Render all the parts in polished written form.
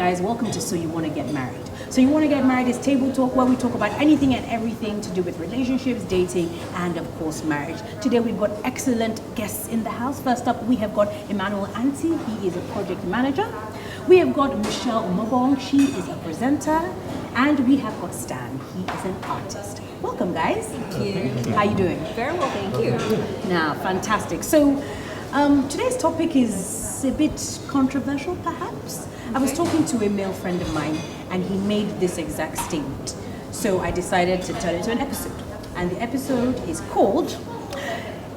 guys, welcome to So You Want to Get Married. So You Want to Get Married is table talk where we talk about anything and everything to do with relationships, dating, and of course marriage. Today we've got excellent guests in the house. First up, we have got Emmanuel Ante. He is a project manager. We have got Michelle Umobong. She is a presenter. And we have got Stan. He is an artist. Welcome, guys. Thank you. How are you doing? Very well, thank you. Now, fantastic. So today's topic is a bit controversial, perhaps. I was talking to a male friend of mine, and he made this exact statement. So I decided to turn it into an episode. And the episode is called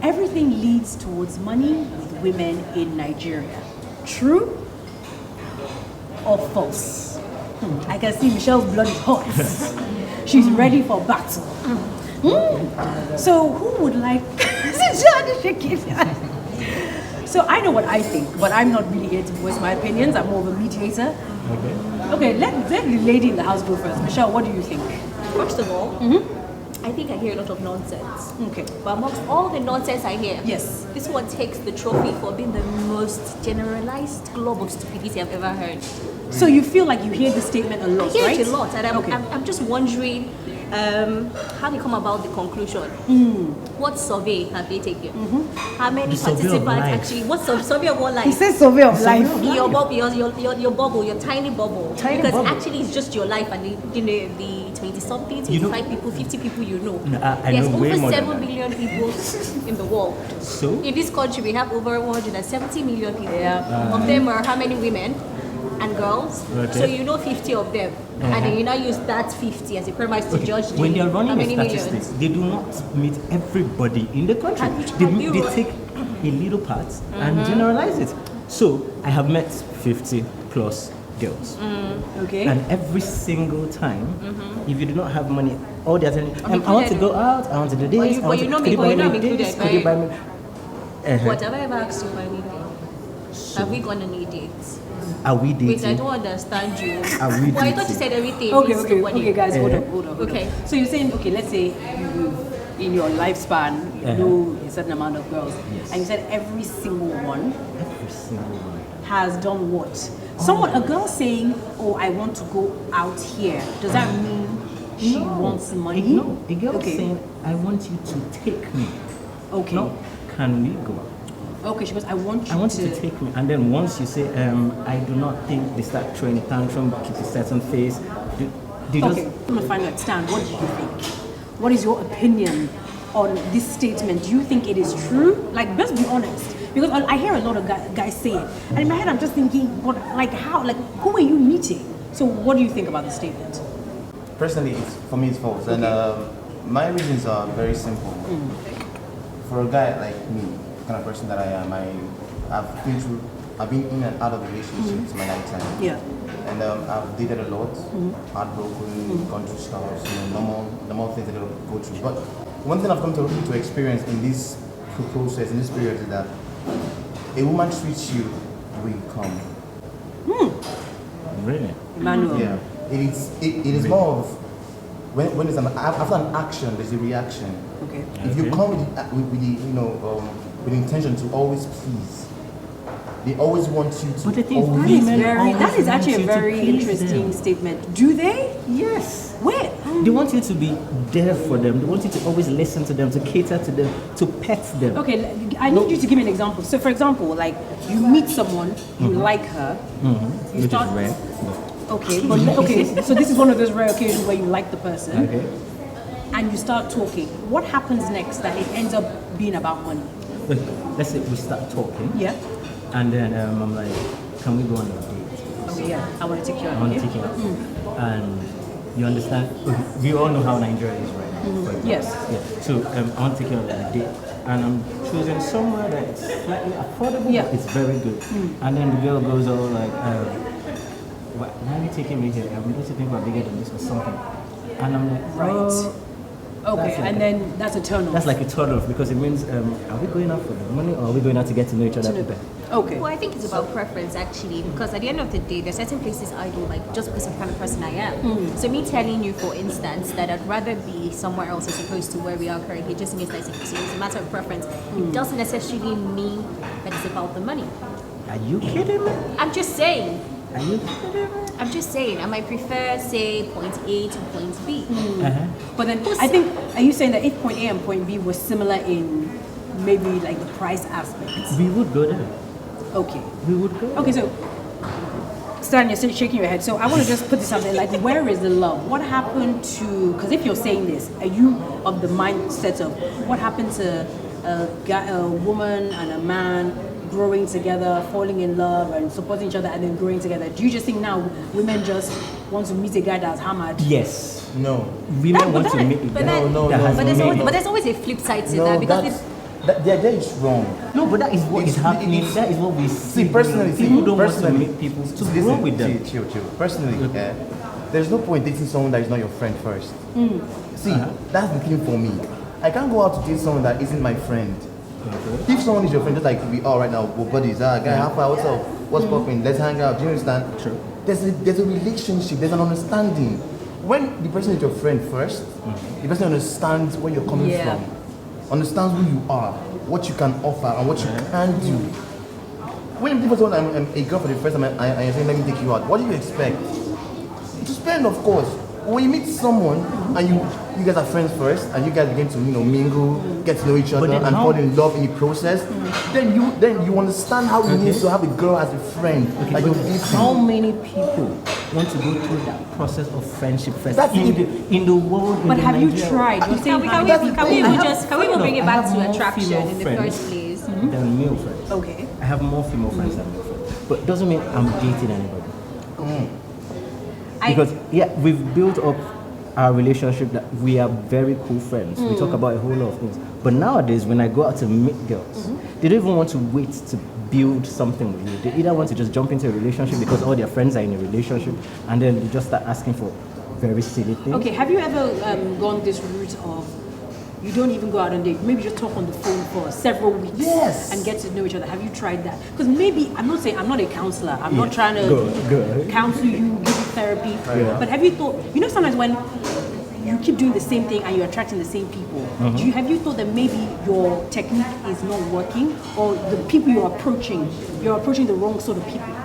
Everything Leads Towards Money with Women in Nigeria. True or false? I can see Michelle's blood is hot. She's ready for battle. So who would like to shake it? So I know what I think, but I'm not really here to voice my opinions. I'm more of a mediator. Okay, let the lady in the house go first. Michelle, what do you think? First of all, I think I hear a lot of nonsense. Okay. But amongst all the nonsense I hear, Yes. this one takes the trophy for being the most generalized globe of stupidity I've ever heard. So you feel like you hear the statement a lot, I hear right? it a lot, and Okay. I'm just wondering how they come about the conclusion. What survey have they taken? How many The survey of participants life. actually? What's the survey of what life? He says survey of life. Your bubble, your bubble, your tiny bubble. Tiny because bubble. actually it's just your life and the 20-something, 25 people, 50 people you know. No, I There's know way over more than 7 that. billion people in the world. So? In this country we have over 170 million people. Yeah. Of them are how many women and girls? Okay. So you know 50 of them. And then you now use that 50 as a premise to judge When they are how running many the statistics, they do not meet everybody in the country. Have you- They take a little part and generalize it. So I have met 50 plus girls. Okay. And every single time, if you do not have money, all they're telling you, I want to included. go out, I want to do this, you- I want but to, you know could me- you but buy you know me I'm this, included, could you buy right? me... What have I ever asked you for anything? Have we gone on a date? Are we dating? Wait, I don't understand you. Are we Well, I thought you dating? said everything. Okay, leads okay, to money. okay, guys, hold Uh-huh. on, hold on. Okay. So you're saying, okay, let's say you, in your lifespan, you know a certain amount of girls, Yes. and you said every single one Every single one. has done what? Someone, a girl saying, "Oh, I want to go out here." Does that mean she wants money? No, a girl Okay. saying, I want you to take me. Okay. No, can we go out? Okay, she goes, "I want you I want to." you to take me. And then once you say, I do not think, they start throwing a tantrum, keep a certain face. They just, Okay, I'm gonna find out. Stan, what do you think? What is your opinion on this statement? Do you think it is true? Like, just be honest. Because I hear a lot of guys say it, and in my head I'm just thinking, but like how? Like, who are you meeting? So, what do you think about the statement? Personally, for me, it's false. And my reasons are very simple. For a guy like me, the kind of person that I am, I've been in and out of relationships my lifetime. Yeah. And I've dated a lot, heartbroken, gone through stuff, normal things that I go through. But one thing I've come to experience in this process, in this period, is that a woman treats you the way you come. really? Emmanuel. Yeah, it is more of when there's after an action, there's a reaction. Okay. If you come with the with the intention to always please, they always want you to. But the thing is, always- That is Women very. always That is actually a want you to very please interesting them. statement. Do they? Yes. Where? They want you to be there for them. They want you to always listen to them, to cater to them, to pet them. Okay, I need you to give me an example. So, for example, like you meet someone, you like her, you Which start. is rare. Okay, but okay. So this is one of those rare occasions where you like the person, Okay. and you start talking. What happens next that it ends up being about money? But let's say we start talking, Yeah. and then I'm like, can we go on a date? Okay, yeah. I want to take you I out. want to Okay? take you out. And you understand? We all know how Nigeria is right now. for example. Yes. Yeah. So I want to take you on a date, and I'm choosing somewhere that's slightly affordable, Yeah. but it's very good. And then the girl goes all like, why are you taking me here? Don't you think we're bigger than this or something? And I'm like, Right. oh, Okay, That's like and then that's a turn off. that's like a turn off because it means, are we going out for the money or are we going out to get to know each other better? Okay. Well, I think it's about preference actually, because at the end of the day, there's certain places I go like just because of the kind of person I am. So me telling you, for instance, that I'd rather be somewhere else as opposed to where we are currently, just means that it's a matter of preference. It doesn't necessarily mean that it's about the money. Are you kidding me? I'm just saying. Are you kidding me? I'm just saying, I might prefer, say, point A to point B. But then I think, are you saying that if point A and point B were similar in maybe like the price aspect? We would go there. Okay. We would go. Okay, so Stan, you're still shaking your head. So I want to just put this out there. Like, where is the love? What happened to? Because if you're saying this, are you of the mindset of what happened to a woman and a man growing together, falling in love, and supporting each other, and then growing together? Do you just think now women just want to meet a guy that's hammered? Yes. No. Women want to meet a guy that has made But there's always a flip side to No, that because that's, the idea is wrong. No, but that is what is happening. That is what we see. Personally, people don't want to meet people to grow with them. Chill. Personally, there's no point dating someone that is not your friend first. See, that's the thing for me. I can't go out to date someone that isn't my friend. Okay. If someone is your friend, just like we are right now, we're buddies. Guy, how far? What's up? What's popping? Let's hang out. Do you understand? True. There's a relationship. There's an understanding. When the person is your friend first, the person understands where you're coming from, understands who you are, what you can offer, and what you can do. When people say I'm a girl for the first time and I say let me take you out, what do you expect? To spend, of course. When you meet someone and you guys are friends first, and you guys begin to mingle, get to know each other, and fall in love in the process, then you understand how it means to have a girl as a friend. Like how many people want to go through that process of friendship first in the world? But have you tried? Can we even bring it back to attraction in the first place? Than male friends. Okay. I have more female friends than male friends, but it doesn't mean I'm dating anybody. Because we've built up our relationship that we are very cool friends. We talk about a whole lot of things. But nowadays, when I go out to meet girls, they don't even want to wait to build something with you. They either want to just jump into a relationship because all their friends are in a relationship, and then they just start asking for very silly things. Okay, have you ever gone this route of you don't even go out on date, maybe just talk on the phone for several weeks and get to know each other? Have you tried that? Because maybe, I'm not saying, I'm not a counselor, I'm not trying to counsel you, give you therapy, but have you thought, sometimes when you keep doing the same thing and you're attracting the same people, have you thought that maybe your technique is not working, or the people you're approaching the wrong sort of people?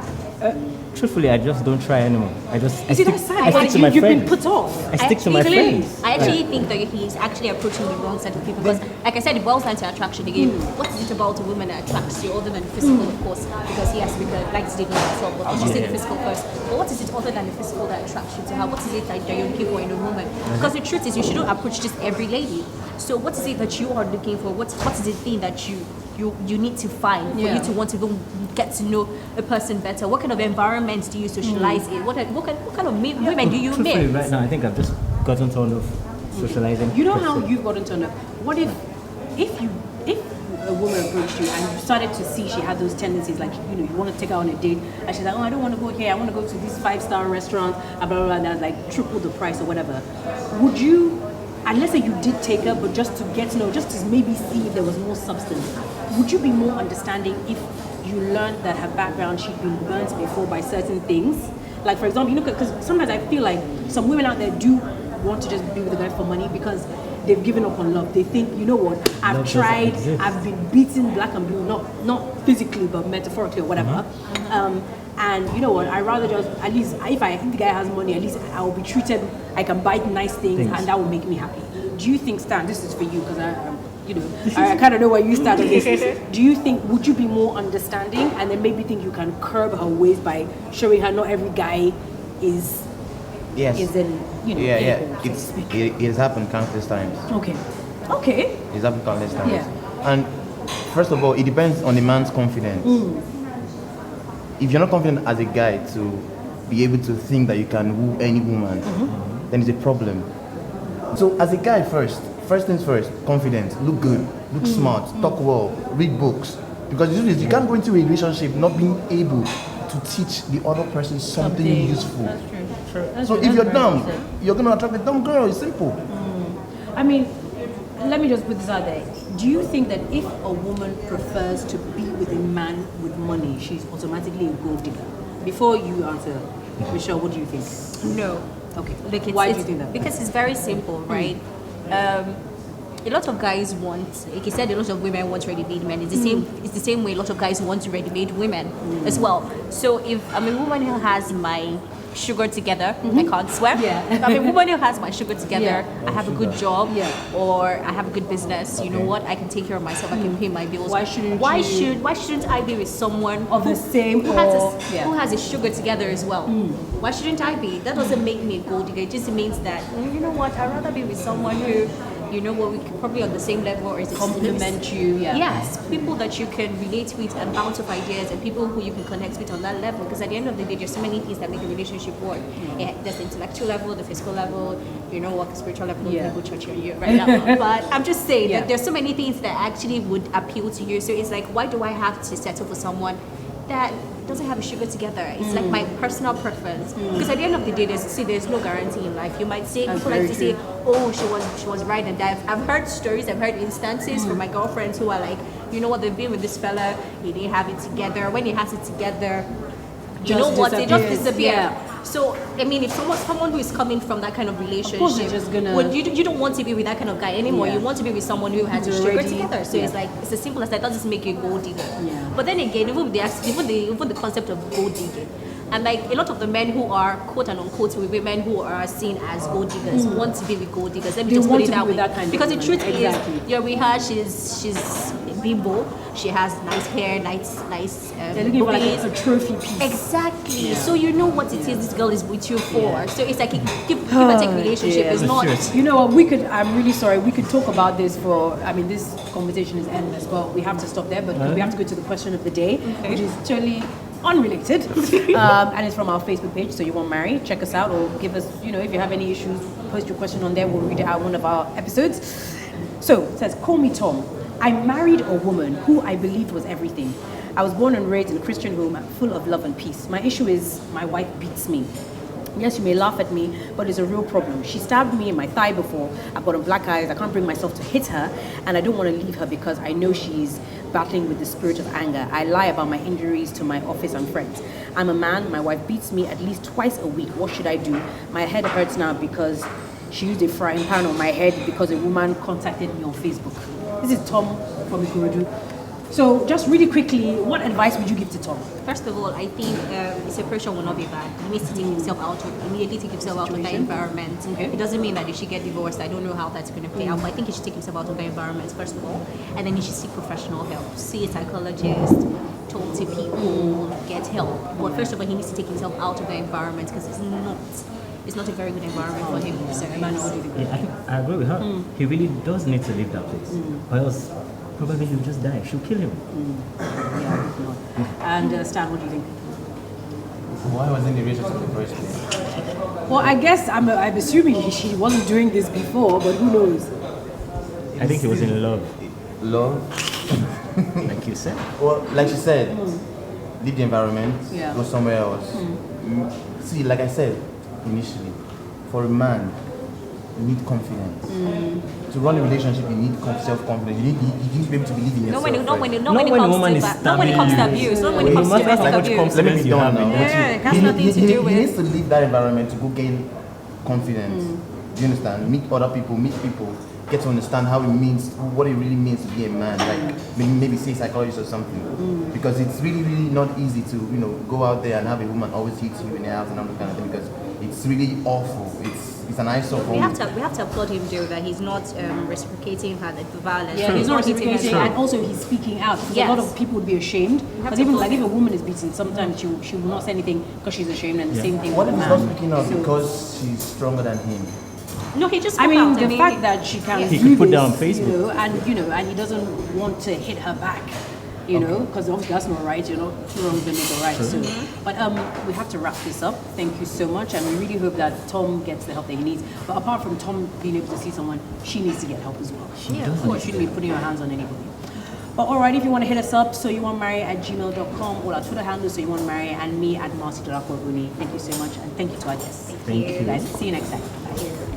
Truthfully, I just don't try anymore. I stick to my You've friends. been put off. I stick to my friends. I actually think that he's actually approaching the wrong set of people because, like I said, it boils down to attraction again. What is it about a woman that attracts you other than physical, of course, because he has to be good, like to date himself, but she's saying the physical first. But what is it other than the physical that attracts you to her? What is it that you're looking for in a woman? Because the truth is, you shouldn't approach just every lady. So what is it that you are looking for? What is the thing that you need to find for you to want to even get to know a person better? What kind of environment do you socialize in? What kind of women do you meet? Right now, I think I've just gotten turned off socializing. You know how you've gotten turned off? What if a woman approached you and you started to see she had those tendencies, like you want to take her on a date, and she's like, oh, I don't want to go here, I want to go to this 5-star restaurant, blah blah blah, and that's like triple the price or whatever. Would you, unless you did take her, but just to get to know, just to maybe see if there was more substance, would you be more understanding if you learned that her background, she'd been burnt before by certain things? Like, for example, because sometimes I feel like some women out there do want to just be with a guy for money because they've given up on love. They think, I've tried, I've been beaten black and blue, not physically, but metaphorically or whatever. And you know what, I rather just, at least, if I think the guy has money, at least I will be treated, I can buy nice things, and that will make me happy. Do you think, Stan, this is for you, because I kind of know where you stand on this. Do you think, would you be more understanding, and then maybe think you can curb her ways by showing her not every guy is in, it has happened countless times. Okay. It's happened countless times. Yeah. And first of all, it depends on the man's confidence. If you're not confident as a guy to be able to think that you can woo any woman, then it's a problem. So as a guy, first things first, confidence, look good, look smart, talk well, read books. Because the truth is, you can't go into a relationship not being able to teach the other person something useful. That's true. So if you're dumb, you're going to attract a dumb girl. It's simple. I mean, let me just put this out there. Do you think that if a woman prefers to be with a man with money, she's automatically a gold digger? Before you answer, Michelle, what do you think? No. Okay. Why do you think that? Because it's very simple, right? A lot of guys want, like you said, a lot of women want ready-made men. It's the same way a lot of guys want ready-made women as well. So if I'm a woman who has my sugar together. I can't swear. Yeah. I'm a woman who has my sugar together. Yeah. I have a good job, Yeah. or I have a good business. You know Okay. what? I can take care of myself. I can pay my bills. Why shouldn't Why you- shouldn't I be with someone Of the same who has or- who has his sugar together as well? Why shouldn't I be? That doesn't make me a gold digger. It just means that you know what? I'd rather be with someone who, you know what, we could probably on the same level or is Compliment you, yeah. Yes, people that you can relate with and bounce off ideas, and people who you can connect with on that level. Because at the end of the day, there's so many things that make a relationship work. Yeah, there's the intellectual level, the physical level, you know what, the spiritual level. Yeah. Go church here right now. But I'm just saying Yeah. that there's so many things that actually would appeal to you. So it's like, why do I have to settle for someone that doesn't have a sugar together? It's like my personal preference. Because at the end of the day, there's no guarantee in life. You might say, That's people like very to say, oh, she was right and that. I've heard stories, I've heard instances from my girlfriends who are like, you know what, they've been with this fella, he didn't have it together. When he has it together, you Just know what, they just disappears. disappear. Yeah. So I mean, if someone who is coming from that kind of relationship, course they're just gonna- you don't want to be with that kind of guy anymore. Yeah. You want to be with someone who has Who's his sugar already- together. So yeah. it's like, it's as simple as that. That doesn't make you a gold digger. Yeah. But then again, even the concept of gold digging, and like a lot of the men who are quote and unquote with women who are seen as gold diggers want to be with gold diggers. Let me They just put want it to be that with way. that kind of Because the woman. truth Exactly. is, yeah, we have she's bimbo. She has nice hair, nice They're looking for like boobies. a trophy piece. Exactly. Yeah. So you know what it is this girl is with you for. So it's like a give and take relationship. dear. It's not. Serious. You know what, I'm really sorry, we could talk about this this conversation is endless, but we have to stop there, but we have to go to the question of the day, which is totally unrelated, and it's from our Facebook page, so you won't marry, check us out, or give us, if you have any issues, post your question on there, we'll read it out one of our episodes. So, it says, call me Tom. I married a woman who I believed was everything. I was born and raised in a Christian home full of love and peace. My issue is my wife beats me. Yes, you may laugh at me, but it's a real problem. She stabbed me in my thigh before. I've got black eyes. I can't bring myself to hit her, and I don't want to leave her because I know she's battling with the spirit of anger. I lie about my injuries to my office and friends. I'm a man. My wife beats me at least twice a week. What should I do? My head hurts now because she used a frying pan on my head because a woman contacted me on Facebook. This is Tom from Ikorodu. So, just really quickly, what advice would you give to Tom? First of all, I think separation will not be bad. He needs to take himself immediately take himself out of that environment. Okay. It doesn't mean that he should get divorced. I don't know how that's going to play out, but I think he should take himself out of that environment first of all, and then he should seek professional help. See a psychologist, talk to people, get help. But first of all, he needs to take himself out of that environment because it's not a very good environment for him. So, Emmanuel, what do you think? Yeah, I think I agree with her. He really does need to leave that place, or else probably he'll just die. She'll kill him. Yeah, no. And Stan, what do you think? Why was in the relationship in the first place? Well, I guess I'm assuming she wasn't doing this before, but who knows? I think he was in love, Love. like you said. Well, like she said, leave the environment, Yeah. go somewhere else. See, like I said initially, for a man, you need confidence. To run a relationship, you need self-confidence. You need to be able to believe in yourself. not when it Not when a comes woman to is that. Not when it comes to stabbing abuse. Not when you. it comes to Well, no matter domestic how much abuse. Let me be you done have now. in Yeah, it has nothing to do with- He needs to leave that environment to go gain confidence. Do you understand? Meet other people, get to understand how it means, what it really means to be a man. Like maybe say psychologist or something. Because it's really, really not easy to go out there and have a woman always hit you in the house and all that kind of thing. Because it's really awful. It's an eyesore for We me. have to applaud him, Joe, that he's not reciprocating her the violence. Yeah, he's not hitting her. reciprocating, and also he's speaking out. Because a lot of people would be ashamed. Because to even applaud like if a woman is beaten, sometimes she will not say anything because she's ashamed, and the same thing What with if a he's not man. speaking out So- because she's stronger than him? No, he just I spoke mean, out. the fact that she can He do could put this, that on Facebook. and he doesn't want to hit her back, because obviously that's not right. Two wrongs don't make a right. So, but we have to wrap this up. Thank you so much, and we really hope that Tom gets the help that he needs. But apart from Tom being able to see someone, she needs to get help as well. Yeah, Of course, shouldn't be putting your hands on anybody. But alright, if you want to hit us up, so you want marry at gmail.com, all our Twitter handles, so you want marry, and me at Marcy Dolapo. Thank you so much, and thank you to our guests. Thank you. Guys, see you next time. Bye.